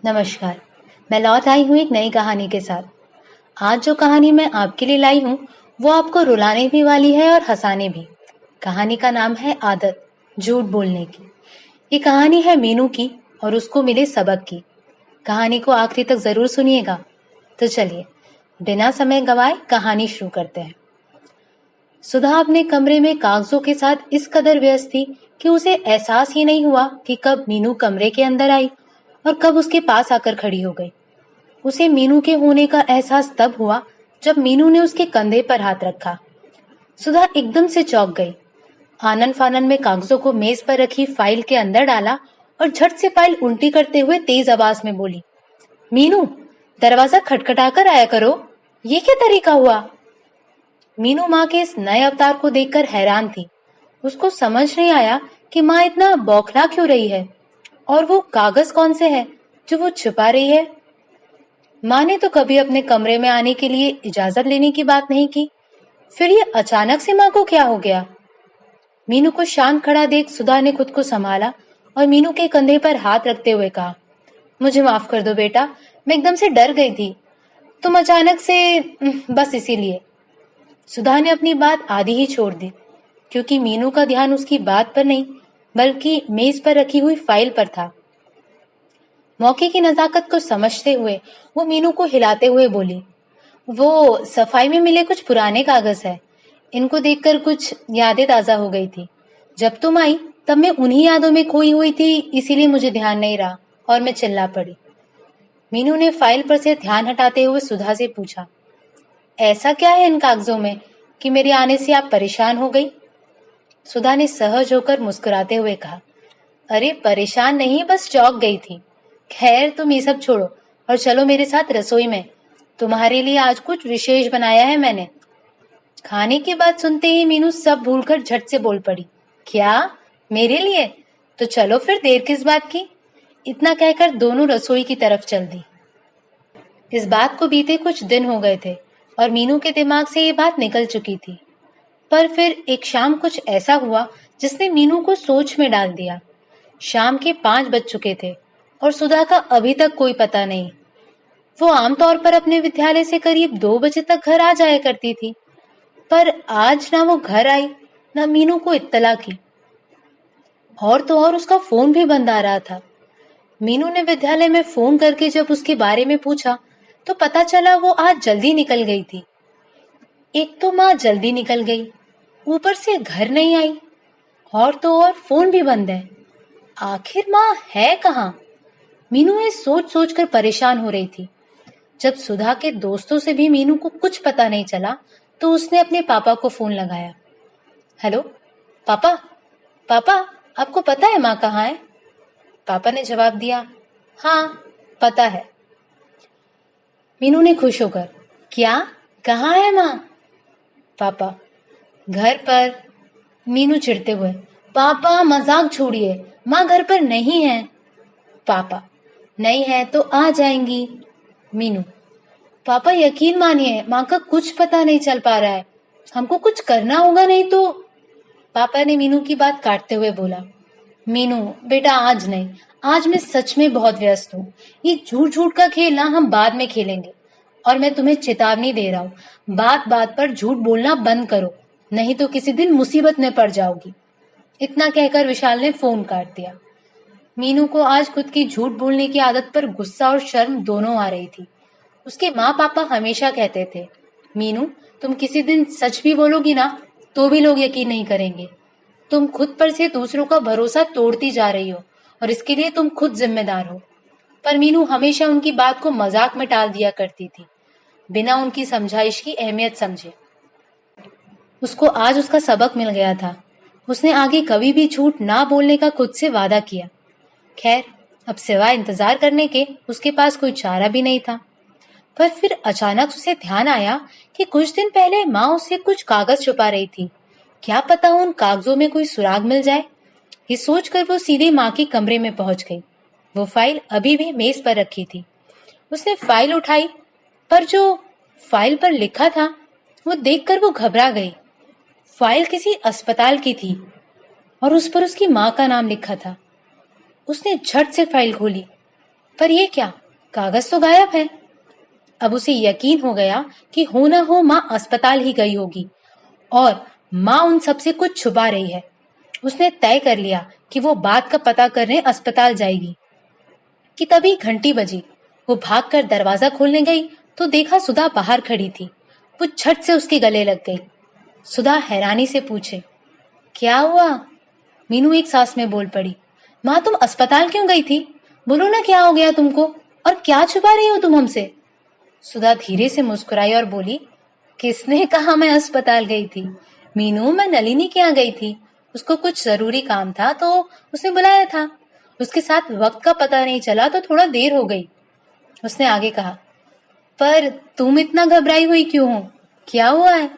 नमस्कार। मैं लौट आई हूँ एक नई कहानी के साथ। आज जो कहानी मैं आपके लिए लाई हूँ वो आपको रुलाने भी वाली है और हंसाने भी। कहानी का नाम है आदत झूठ बोलने की। ये कहानी है मीनू की और उसको मिले सबक की। कहानी को आखिरी तक जरूर सुनिएगा। तो चलिए बिना समय गवाए कहानी शुरू करते हैं। सुधा अपने कमरे में कागजों के साथ इस कदर व्यस्त थी कि उसे एहसास ही नहीं हुआ कि कब मीनू कमरे के अंदर आई और कब उसके पास आकर खड़ी हो गई। उसे मीनू के होने का एहसास तब हुआ जब मीनू ने उसके कंधे पर हाथ रखा। सुधा एकदम से चौंक गई। आनन फानन में कागजों को मेज पर रखी फाइल के अंदर डाला और झट से फाइल उल्टी करते हुए तेज आवाज में बोली, मीनू, दरवाजा खटखटाकर आया करो। ये क्या तरीका हुआ? मीनू माँ के इस नए अवतार को देखकर हैरान थी। उसको समझ नहीं आया कि माँ इतना बौखला क्यों रही है और वो कागज कौन से है जो वो छुपा रही है। माँ ने तो कभी अपने कमरे में आने के लिए इजाजत लेने की बात नहीं की, फिर ये अचानक से माँ को क्या हो गया? मीनू को शांत खड़ा देख सुधा ने खुद को संभाला और मीनू के कंधे पर हाथ रखते हुए कहा, मुझे माफ कर दो बेटा, मैं एकदम से डर गई थी। तुम अचानक से बस इसीलिए। सुधा ने अपनी बात आधी ही छोड़ दी क्योंकि मीनू का ध्यान उसकी बात पर नहीं बल्कि मेज पर रखी हुई फाइल पर था। मौके की नजाकत को समझते हुए वो मीनू को हिलाते हुए बोली, वो सफाई में मिले कुछ पुराने कागज है। इनको देखकर कुछ यादें ताजा हो गई थी। जब तुम आई तब मैं उन्हीं यादों में खोई हुई थी, इसीलिए मुझे ध्यान नहीं रहा और मैं चिल्ला पड़ी। मीनू ने फाइल पर से ध्यान हटाते हुए सुधा से पूछा, ऐसा क्या है इन कागजों में कि मेरे आने से आप परेशान हो गई? सुधा ने सहज होकर मुस्कुराते हुए कहा, अरे परेशान नहीं, बस चौंक गई थी। खैर तुम ये सब छोड़ो और चलो मेरे साथ रसोई में। तुम्हारे लिए आज कुछ विशेष बनाया है मैंने। खाने की बात सुनते ही मीनू सब भूलकर झट से बोल पड़ी, क्या? मेरे लिए? तो चलो फिर देर किस बात की। इतना कहकर दोनों रसोई की तरफ चल दी। इस बात को बीते कुछ दिन हो गए थे और मीनू के दिमाग से ये बात निकल चुकी थी। पर फिर एक शाम कुछ ऐसा हुआ जिसने मीनू को सोच में डाल दिया। शाम के 5 बज चुके थे और सुधा का अभी तक कोई पता नहीं। वो आमतौर पर अपने विद्यालय से करीब 2 बजे तक घर आ जाया करती थी, पर आज ना वो घर आई ना मीनू को इत्तला की। और तो और उसका फोन भी बंद आ रहा था। मीनू ने विद्यालय में फोन करके जब उसके बारे में पूछा तो पता चला वो आज जल्दी निकल गई थी। एक तो माँ जल्दी निकल गई, ऊपर से घर नहीं आई और तो और फोन भी बंद है। आखिर माँ है कहाँ? मीनू ये सोच सोच कर परेशान हो रही थी। जब सुधा के दोस्तों से भी मीनू को कुछ पता नहीं चला तो उसने अपने पापा को फोन लगाया। हेलो पापा, पापा आपको पता है माँ कहाँ है? पापा ने जवाब दिया, हाँ पता है। मीनू ने खुश होकर, क्या? कहाँ है माँ? पापा, घर पर। मीनू चिढ़ते हुए, पापा मजाक छोड़िए, माँ घर पर नहीं है। पापा, नहीं है तो आ जाएंगी। मीनू, पापा यकीन मानिए माँ का कुछ पता नहीं चल पा रहा है, हमको कुछ करना होगा नहीं तो। पापा ने मीनू की बात काटते हुए बोला, मीनू बेटा आज नहीं, आज मैं सच में बहुत व्यस्त हूँ। ये झूठ झूठ का खेल ना हम बाद में खेलेंगे। और मैं तुम्हें चेतावनी दे रहा हूँ, बात बात पर झूठ बोलना बंद करो, नहीं तो किसी दिन मुसीबत में पड़ जाओगी। इतना कहकर विशाल ने फोन काट दिया। मीनू को आज खुद की झूठ बोलने की आदत पर गुस्सा और शर्म दोनों आ रही थी। उसके माँ पापा हमेशा कहते थे, मीनू तुम किसी दिन सच भी बोलोगी ना तो भी लोग यकीन नहीं करेंगे। तुम खुद पर से दूसरों का भरोसा तोड़ती जा रही हो और इसके लिए तुम खुद जिम्मेदार हो। पर मीनू हमेशा उनकी बात को मजाक में टाल दिया करती थी, बिना उनकी समझाइश की अहमियत समझे। उसको आज उसका सबक मिल गया था। उसने आगे कभी भी झूठ ना बोलने का खुद से वादा किया। खैर अब सिवाय इंतजार करने के उसके पास कोई चारा भी नहीं था। पर फिर अचानक उसे ध्यान आया कि कुछ दिन पहले माँ उससे कुछ कागज छुपा रही थी। क्या पता उन कागजों में कोई सुराग मिल जाए। ये सोचकर वो सीधे माँ के कमरे में पहुंच गई। वो फाइल अभी भी मेज पर रखी थी। उसने फाइल उठाई, पर जो फाइल पर लिखा था वो देखकर वो घबरा गई। फाइल किसी अस्पताल की थी और उस पर उसकी माँ का नाम लिखा था। उसने झट से फाइल खोली। पर ये क्या, कागज तो गायब है। अब उसे यकीन हो गया कि हो ना हो माँ अस्पताल ही गई होगी और माँ उन सबसे कुछ छुपा रही है। उसने तय कर लिया कि वो बात का पता करने अस्पताल जाएगी कि तभी घंटी बजी। वो भागकर दरवाजा खोलने गई तो देखा सुधा बाहर खड़ी थी। वो झट से उसके गले लग गई। सुधा हैरानी से पूछे, क्या हुआ? मीनू एक सांस में बोल पड़ी, माँ तुम अस्पताल क्यों गई थी? बोलो ना क्या हो गया तुमको, और क्या छुपा रही हो तुम हमसे? सुधा धीरे से मुस्कुराई और बोली, किसने कहा मैं अस्पताल गई थी? मीनू, मैं नलिनी के यहाँ गई थी। उसको कुछ जरूरी काम था तो उसने बुलाया था। उसके साथ वक्त का पता नहीं चला तो थोड़ा देर हो गई। उसने आगे कहा, पर तुम इतना घबराई हुई क्यों हो? क्या हुआ है?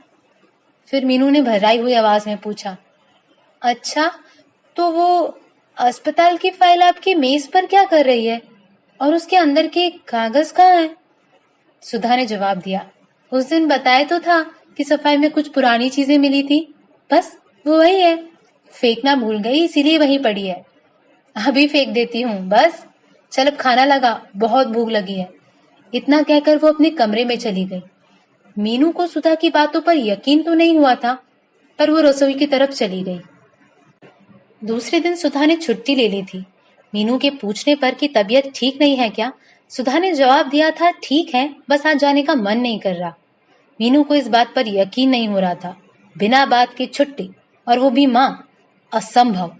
फिर मीनू ने भर्राई हुई आवाज में पूछा, अच्छा, तो वो अस्पताल की फाइल आपकी मेज पर क्या कर रही है? और उसके अंदर के कागज कहाँ है? सुधा ने जवाब दिया, उस दिन बताया तो था कि सफाई में कुछ पुरानी चीजें मिली थी, बस वो वही है। फेंकना भूल गई इसीलिए वहीं पड़ी है। अभी फेंक देती हूँ बस। चल अब खाना लगा, बहुत भूख लगी है। इतना कहकर वो अपने कमरे में चली गई। मीनू को सुधा की बातों पर यकीन तो नहीं हुआ था, पर वो रसोई की तरफ चली गई। दूसरे दिन सुधा ने छुट्टी ले ली थी। मीनू के पूछने पर कि तबीयत ठीक नहीं है क्या, सुधा ने जवाब दिया था, ठीक है, बस आज जाने का मन नहीं कर रहा। मीनू को इस बात पर यकीन नहीं हो रहा था। बिना बात की छुट्टी, और वो भी माँ, असंभव।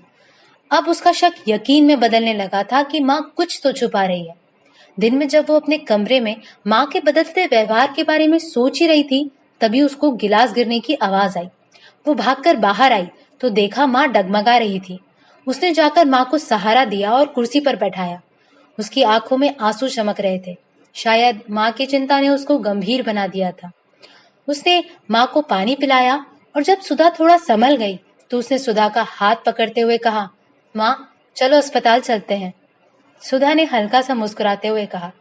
अब उसका शक यकीन में बदलने लगा था कि माँ कुछ तो छुपा रही है। दिन में जब वो अपने कमरे में माँ के बदलते व्यवहार के बारे में सोच ही रही थी, तभी उसको गिलास गिरने की आवाज आई। वो भागकर बाहर आई तो देखा माँ डगमगा रही थी। उसने जाकर माँ को सहारा दिया और कुर्सी पर बैठाया। उसकी आंखों में आंसू चमक रहे थे। शायद माँ की चिंता ने उसको गंभीर बना दिया था। उसने माँ को पानी पिलाया और जब सुधा थोड़ा संभल गई तो उसने सुधा का हाथ पकड़ते हुए कहा, माँ चलो अस्पताल चलते हैं। सुधा ने हल्का सा मुस्कुराते हुए कहा,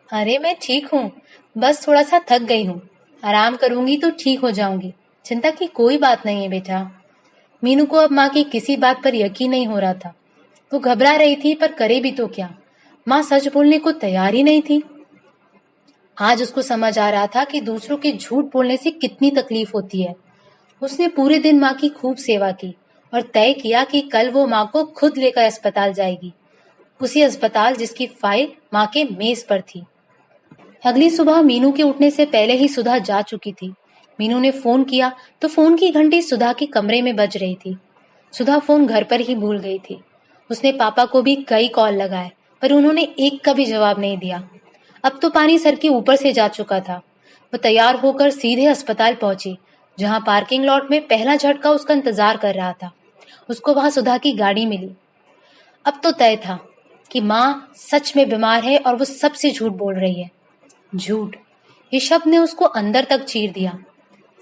अरे मैं ठीक हूँ, बस थोड़ा सा थक गई हूँ। आराम करूंगी तो ठीक हो जाऊंगी। चिंता की कोई बात नहीं है बेटा। मीनू को अब माँ की किसी बात पर यकीन नहीं हो रहा था। वो घबरा रही थी, पर करे भी तो क्या? माँ सच बोलने को तैयार ही नहीं थी। आज उसको समझ आ रहा था कि दूसरों के झूठ बोलने से कितनी तकलीफ होती है। उसने पूरे दिन माँ की खूब सेवा की और तय किया कि कल वो माँ को खुद लेकर अस्पताल जाएगी, उसी अस्पताल जिसकी फाइल माँ के मेज पर थी। अगली सुबह मीनू के उठने से पहले ही सुधा जा चुकी थी। मीनू ने फोन किया तो फोन की घंटी सुधा के कमरे में बज रही थी। सुधा फोन घर पर ही भूल गई थी। उसने पापा को भी कई कॉल लगाए, पर उन्होंने एक का भी जवाब नहीं दिया। अब तो पानी सर के ऊपर से जा चुका था। वो तैयार होकर सीधे अस्पताल पहुंची, जहां पार्किंग लॉट में पहला झटका उसका इंतजार कर रहा था। उसको वहां सुधा की गाड़ी मिली। अब तो तय था कि माँ सच में बीमार है और वो सबसे झूठ बोल रही है। झूठ, ये शब्द ने उसको अंदर तक चीर दिया।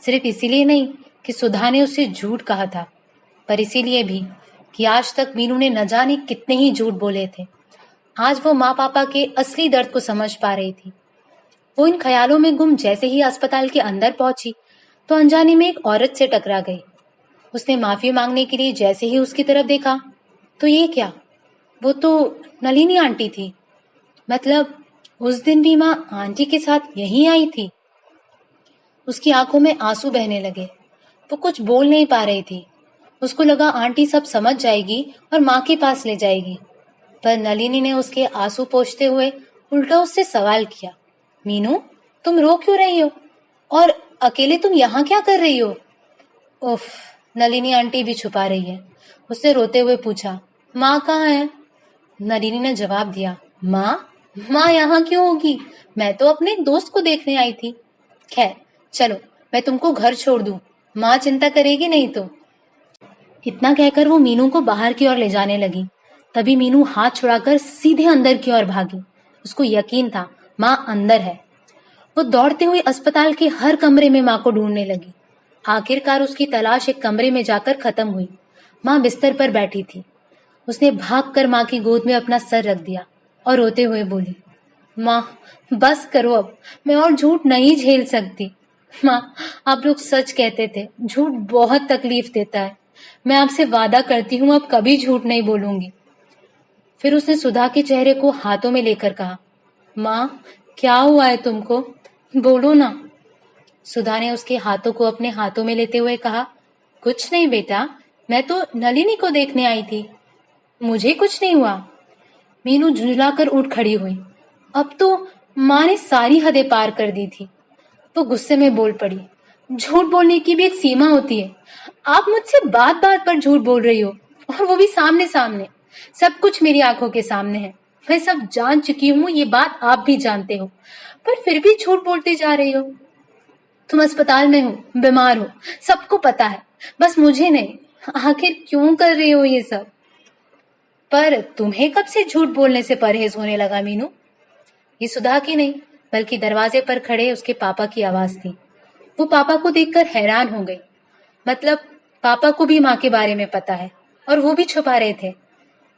सिर्फ इसीलिए नहीं कि सुधा ने उसे झूठ कहा था, पर इसीलिए भी कि आज तक मीनू ने न जाने कितने ही झूठ बोले थे। आज वो माँ पापा के असली दर्द को समझ पा रही थी। वो इन ख्यालों में गुम जैसे ही अस्पताल के अंदर पहुंची तो अनजाने में एक औरत से टकरा गई। उसने माफी मांगने के लिए जैसे ही उसकी तरफ देखा तो ये क्या, वो तो नलिनी आंटी थी। मतलब उस दिन भी माँ आंटी के साथ यहीं आई थी। उसकी आंखों में आंसू बहने लगे। वो कुछ बोल नहीं पा रही थी। उसको लगा आंटी सब समझ जाएगी और माँ के पास ले जाएगी, पर नलिनी ने उसके आंसू पोंछते हुए उल्टा उससे सवाल किया, मीनू तुम रो क्यों रही हो? और अकेले तुम यहाँ क्या कर रही हो? उफ, नलिनी आंटी भी छुपा रही है। उसने रोते हुए पूछा, माँ कहाँ है? नलिनी ने जवाब दिया, माँ? माँ यहाँ क्यों होगी? मैं तो अपने दोस्त को देखने आई थी। खैर चलो, मैं तुमको घर छोड़ दूं, माँ चिंता करेगी नहीं तो। इतना कहकर वो मीनू को बाहर की ओर ले जाने लगी। तभी मीनू हाथ छुड़ाकर सीधे अंदर की ओर भागी। उसको यकीन था माँ अंदर है। वो दौड़ते हुए अस्पताल के हर कमरे में माँ को ढूंढने लगी। आखिरकार उसकी तलाश एक कमरे में जाकर खत्म हुई। माँ बिस्तर पर बैठी थी। उसने भागकर माँ की गोद में अपना सर रख दिया और रोते हुए बोली, माँ बस करो अब, मैं और झूठ नहीं झेल सकती। माँ आप लोग सच कहते थे, झूठ बहुत तकलीफ देता है। मैं आपसे वादा करती हूँ अब कभी झूठ नहीं बोलूंगी। फिर उसने सुधा के चेहरे को हाथों में लेकर कहा, माँ, क्या हुआ है तुमको? बोलो ना। सुधा ने उसके हाथों को अपने हाथों में लेते हुए कहा, कुछ नहीं बेटा, मैं तो नलिनी को देखने आई थी। मुझे कुछ नहीं हुआ। मीनू झुंझलाकर उठ खड़ी हुई। अब तो माँ ने सारी हदें पार कर दी थी। वो गुस्से में बोल पड़ी, झूठ बोलने की भी एक सीमा होती है। आप मुझसे बात बात पर झूठ बोल रही हो, और वो भी सामने सामने। सब कुछ मेरी आंखों के सामने है। मैं सब जान चुकी हूँ, ये बात आप भी जानते हो, पर फिर भी झूठ बोलते जा रही हो। तुम अस्पताल में हो, बीमार हो, सबको पता है, बस मुझे नहीं। आखिर क्यों कर रही हो ये सब? पर तुम्हें कब से झूठ बोलने से परहेज होने लगा मीनू? ये सुधा की नहीं, बल्कि दरवाजे पर खड़े उसके पापा की आवाज थी। वो पापा को देखकर हैरान हो गई। मतलब पापा को भी माँ के बारे में पता है, और वो भी छुपा रहे थे।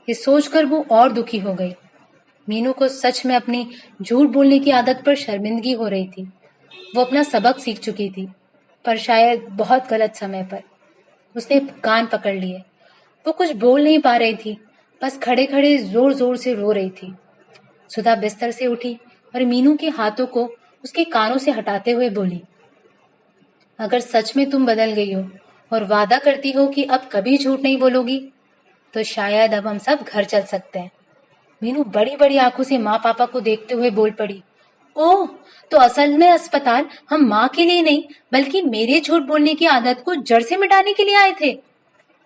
ये सोचकर वो और दुखी हो गई। मीनू को सच में अपनी झूठ बोलने की आदत पर शर्मिंदगी हो रही थी। वो अपना सबक सीख चुकी थी, पर शायद बहुत गलत समय पर। उसने कान पकड़ लिए। वो कुछ बोल नहीं पा रही थी, बस खड़े खड़े जोर जोर से रो रही थी। सुधा बिस्तर से उठी और मीनू के हाथों को उसके कानों से हटाते हुए बोली, अगर सच में तुम बदल गई हो और वादा करती हो कि अब कभी झूठ नहीं बोलोगी, तो शायद अब हम सब घर चल सकते हैं। मीनू बड़ी बड़ी आंखों से माँ पापा को देखते हुए बोल पड़ी, ओह, तो असल में अस्पताल हम माँ के लिए नहीं, बल्कि मेरे झूठ बोलने की आदत को जड़ से मिटाने के लिए आए थे।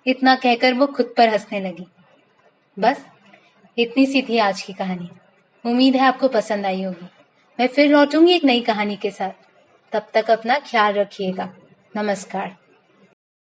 इतना कहकर वो खुद पर हंसने लगी। बस इतनी सी थी आज की कहानी। उम्मीद है आपको पसंद आई होगी। मैं फिर लौटूंगी एक नई कहानी के साथ। तब तक अपना ख्याल रखिएगा। नमस्कार।